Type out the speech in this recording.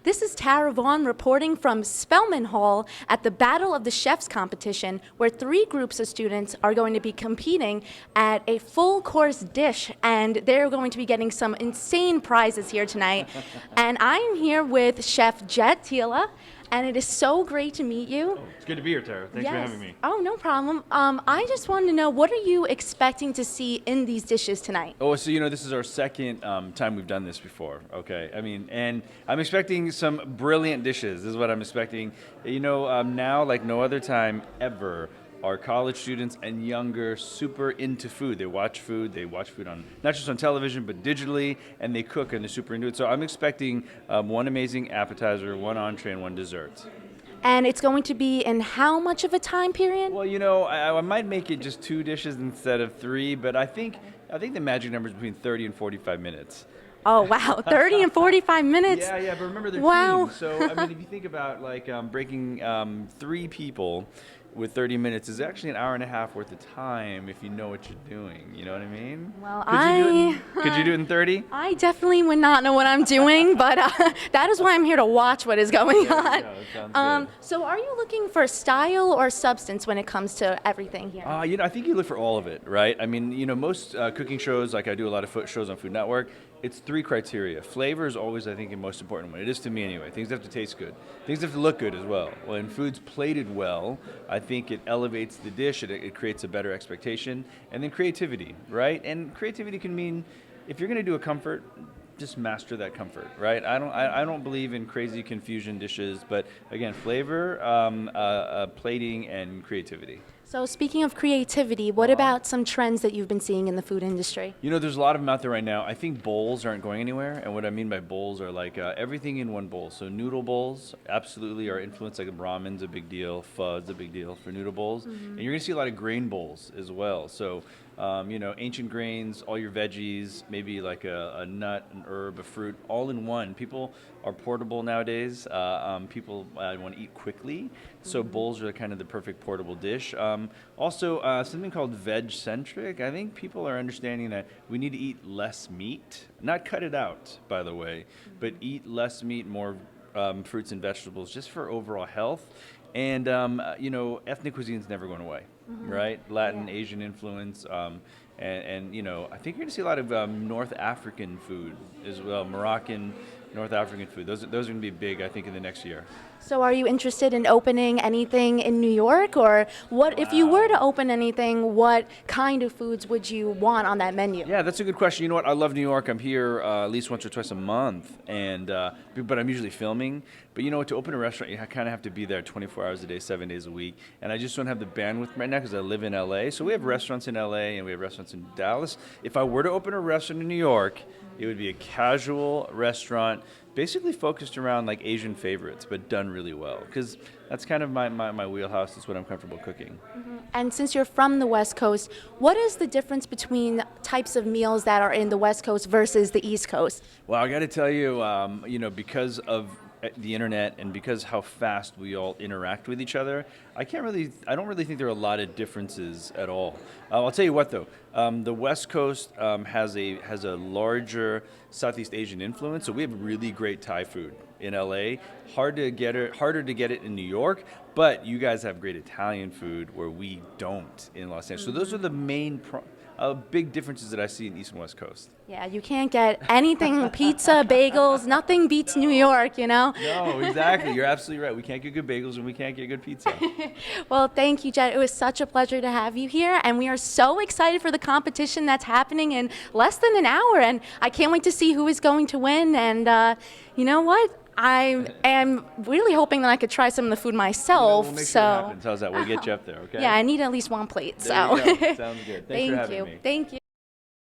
This is Tara Vaughan reporting from Spelman Hall at the Battle of the Chefs competition, where 3 groups of students are going to be competing at a full course dish, and they're going to be getting some insane prizes here tonight. And I'm here with Chef Jet Tila, and it is so great to meet you. Oh, it's good to be here, Tara. Thanks for having me. Oh, no problem. I just wanted to know, what are you expecting to see in these dishes tonight? Oh, so this is our second time we've done this before, okay? And I'm expecting some brilliant dishes, is what I'm expecting. Now, like no other time ever, our college students and younger super into food. They watch food on not just on television, but digitally, and they cook, and they're super into it. So I'm expecting one amazing appetizer, one entree, and one dessert. And it's going to be in how much of a time period? Well, I might make it just 2 dishes instead of 3, but I think the magic number is between 30 and 45 minutes. Oh, wow, 30 and 45 minutes? Yeah, but remember they're wow. teams. So, if you think about breaking 3 people with 30 minutes is actually an hour and a half worth of time if you know what you're doing. You know what I mean? Well, could you do it in 30? I definitely would not know what I'm doing, but that is why I'm here to watch what is going on. Yeah, that sounds good. So are you looking for style or substance when it comes to everything here? I think you look for all of it, right? I mean, most cooking shows, like I do a lot of shows on Food Network, it's 3 criteria. Flavor is always, I think, the most important one. It is to me anyway. Things have to taste good. Things have to look good as well. When food's plated well, I think it elevates the dish. It creates a better expectation. And then creativity, right? And creativity can mean, if you're going to do a comfort, just master that comfort, right? I don't believe in crazy confusion dishes, but again, flavor, plating, and creativity. So speaking of creativity, what about some trends that you've been seeing in the food industry? There's a lot of them out there right now. I think bowls aren't going anywhere, and what I mean by bowls are like everything in one bowl. So noodle bowls absolutely are influenced, like ramen's a big deal, pho's a big deal for noodle bowls. Mm-hmm. And you're gonna see a lot of grain bowls as well. So ancient grains, all your veggies, maybe like a nut, an herb, a fruit, all in one. People are portable nowadays. People want to eat quickly, so bowls are kind of the perfect portable dish. Also, something called veg-centric. I think people are understanding that we need to eat less meat, not cut it out, by the way, but eat less meat, more fruits and vegetables, just for overall health. And ethnic cuisine's never going away, right? Latin, Asian influence, and I think you're going to see a lot of North African food as well, Moroccan, North African food. Those are going to be big, I think, in the next year. So are you interested in opening anything in New York, or what if you were to open anything, what kind of foods would you want on that menu? Yeah, that's a good question. You know what? I love New York. I'm here at least once or twice a month, and but I'm usually filming. But to open a restaurant, you kind of have to be there 24 hours a day, 7 days a week. And I just don't have the bandwidth right now because I live in LA. So we have restaurants in LA and we have restaurants in Dallas. If I were to open a restaurant in New York, it would be a casual restaurant, basically focused around like Asian favorites, but done really well. Because that's kind of my wheelhouse. That's what I'm comfortable cooking. Mm-hmm. And since you're from the West Coast, what is the difference between types of meals that are in the West Coast versus the East Coast? Well, I got to tell you, because of the internet and because how fast we all interact with each other, I don't really think there are a lot of differences at all. I'll tell you what though, the West Coast has a larger Southeast Asian influence, so we have really great Thai food in LA. Harder to get it in New York, but you guys have great Italian food where we don't in Los Angeles. So those are the main big differences that I see in East and West Coast. Yeah, you can't get anything, pizza, bagels, nothing beats New York, No, exactly. You're absolutely right. We can't get good bagels and we can't get good pizza. Well, thank you, Jet. It was such a pleasure to have you here, and we are so excited for the competition that's happening in less than an hour, and I can't wait to see who is going to win, and you know what? I am really hoping that I could try some of the food myself. We'll make sure it happens. How's that? We'll get you up there, okay? Yeah, I need at least one plate. There you go. Sounds good. Thanks for having me. Thank you.